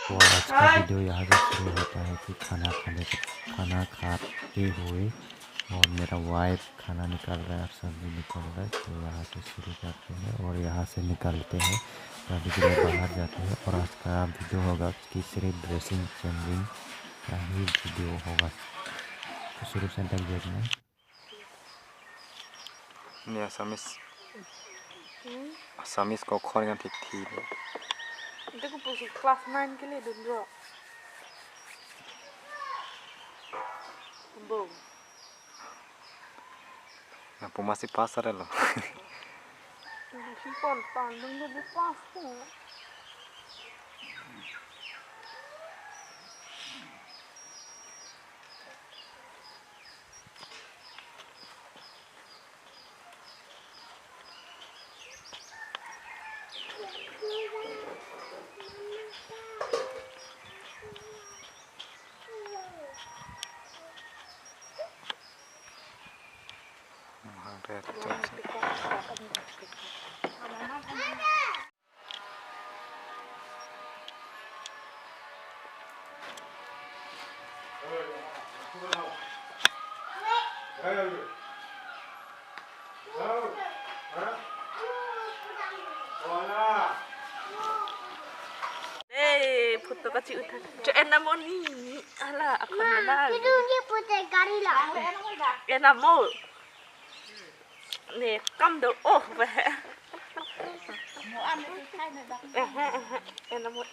और आज का वीडियो यहाँ से शुरू होता है कि खाना खाते हुए और मेरा वाइफ खाना निकाल रहा है और सब्जी निकाल रहा है, तो यहाँ से शुरू करते हैं और यहाँ से निकालते हैं। तो अभी के लिए बाहर जाते हैं और आज का वीडियो होगा कि सिर्फ ड्रेसिंग चेंजिंग का ही वीडियो होगा, तो शुरू से तक देखना। Ini Asamis kok yang titi. Itu aku pusing kelas 9 kali dulu. Boom. Nah, masih pasar ya loh. Si pon dulu pasar. Foto kecil udah. Enak mau nih. Alah, aku kenal. Itu dia putih kari lah. Enak mau. Nih, kam do. Oh, weh. Mau ambil kain dah. Enak mau.